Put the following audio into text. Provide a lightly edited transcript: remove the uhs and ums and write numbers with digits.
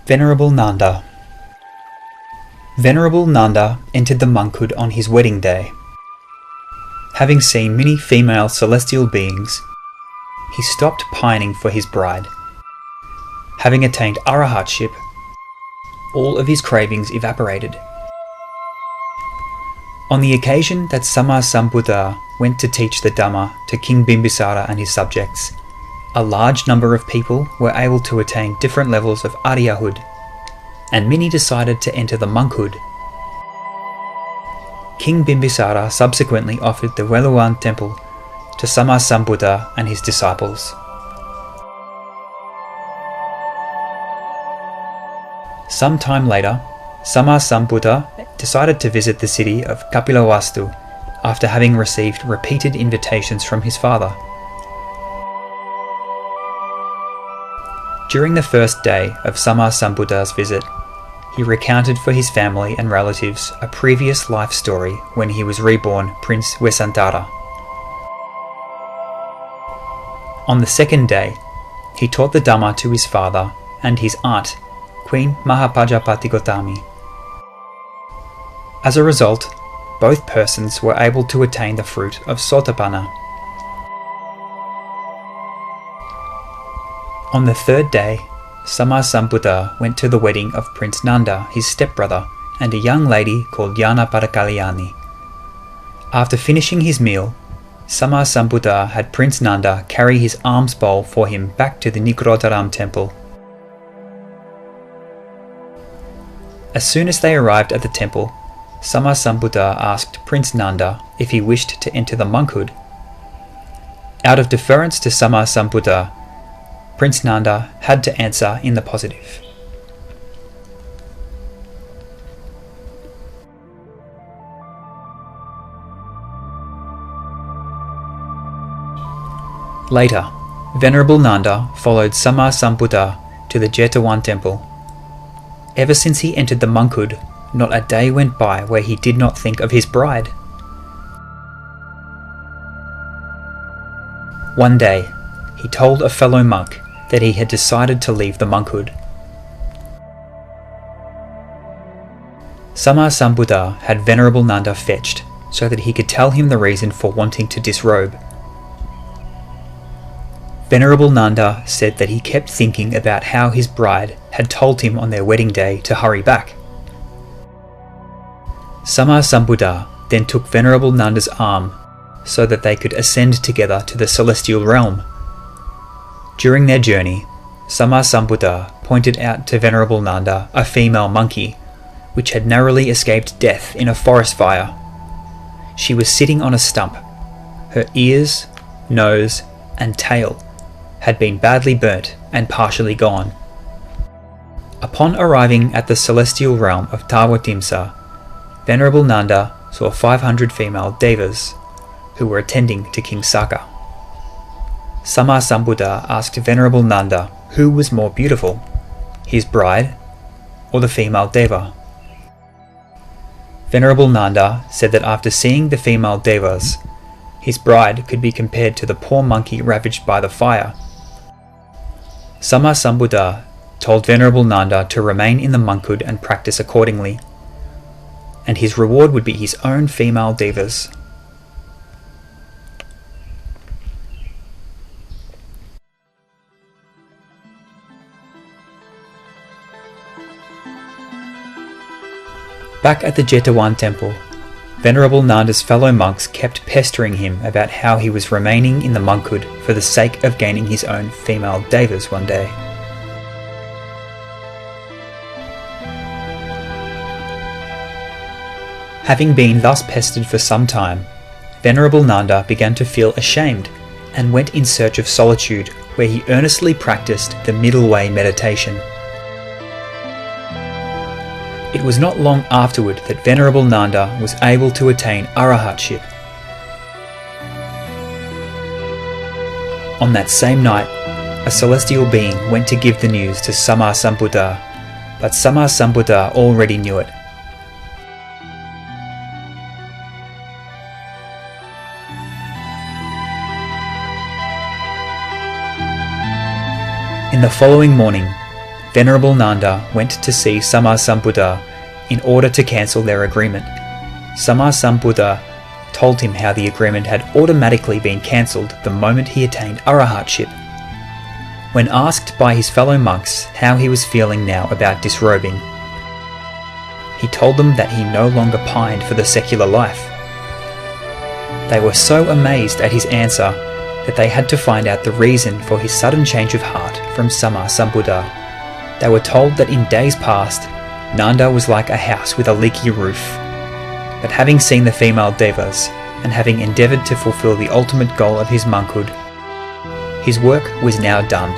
Venerable Nanda. Venerable Nanda entered the monkhood on his wedding day. Having seen many female celestial beings, he stopped pining for his bride. Having attained Arahatship, all of his cravings evaporated. On the occasion that Sammasambuddha went to teach the Dhamma to King Bimbisara and his subjects, a large number of people were able to attain different levels of Aryahood, and many decided to enter the monkhood. King Bimbisara subsequently offered the Weluwan temple to Sammasambuddha and his disciples. Some time later, Sammasambuddha decided to visit the city of Kapilavastu after having received repeated invitations from his father. During the first day of Sammasambuddha's visit, he recounted for his family and relatives a previous life story when he was reborn Prince Vesantara. On the second day, he taught the Dhamma to his father and his aunt, Queen Mahapajapati Gotami. As a result, both persons were able to attain the fruit of Sotapanna. On the third day, Sammasambuddha went to the wedding of Prince Nanda, his stepbrother, and a young lady called Jana Padakalyani. After finishing his meal, Sammasambuddha had Prince Nanda carry his alms bowl for him back to the Nikrodharam temple. As soon as they arrived at the temple, Sammasambuddha asked Prince Nanda if he wished to enter the monkhood. Out of deference to Sammasambuddha, Prince Nanda had to answer in the positive. Later, Venerable Nanda followed Sammasambuddha to the Jettawan temple. Ever since he entered the monkhood, not a day went by where he did not think of his bride. One day, he told a fellow monk that he had decided to leave the monkhood. Sammasambuddha had Venerable Nanda fetched so that he could tell him the reason for wanting to disrobe. Venerable Nanda said that he kept thinking about how his bride had told him on their wedding day to hurry back. Sammasambuddha then took Venerable Nanda's arm so that they could ascend together to the celestial realm. During their journey, Sammasambuddha pointed out to Venerable Nanda a female monkey, which had narrowly escaped death in a forest fire. She was sitting on a stump. Her ears, nose, and tail had been badly burnt and partially gone. Upon arriving at the celestial realm of Tawatimsa, Venerable Nanda saw 500 female devas, who were attending to King Saka. Sammasambuddha asked Venerable Nanda who was more beautiful, his bride or the female deva. Venerable Nanda said that after seeing the female devas, his bride could be compared to the poor monkey ravaged by the fire. Sammasambuddha told Venerable Nanda to remain in the monkhood and practice accordingly, and his reward would be his own female devas. Back at the Jettawan temple, Venerable Nanda's fellow monks kept pestering him about how he was remaining in the monkhood for the sake of gaining his own female devas one day. Having been thus pestered for some time, Venerable Nanda began to feel ashamed and went in search of solitude, where he earnestly practiced the middle way meditation. It was not long afterward that Venerable Nanda was able to attain Arahatship. On that same night, a celestial being went to give the news to Sammasambuddha, but Sammasambuddha already knew it. In the following morning, Venerable Nanda went to see Sammasambuddha in order to cancel their agreement. Sammasambuddha told him how the agreement had automatically been cancelled the moment he attained Arahatship. When asked by his fellow monks how he was feeling now about disrobing, he told them that he no longer pined for the secular life. They were so amazed at his answer that they had to find out the reason for his sudden change of heart from Sammasambuddha. They were told that in days past, Nanda was like a house with a leaky roof. But having seen the female devas, and having endeavoured to fulfill the ultimate goal of his monkhood, his work was now done.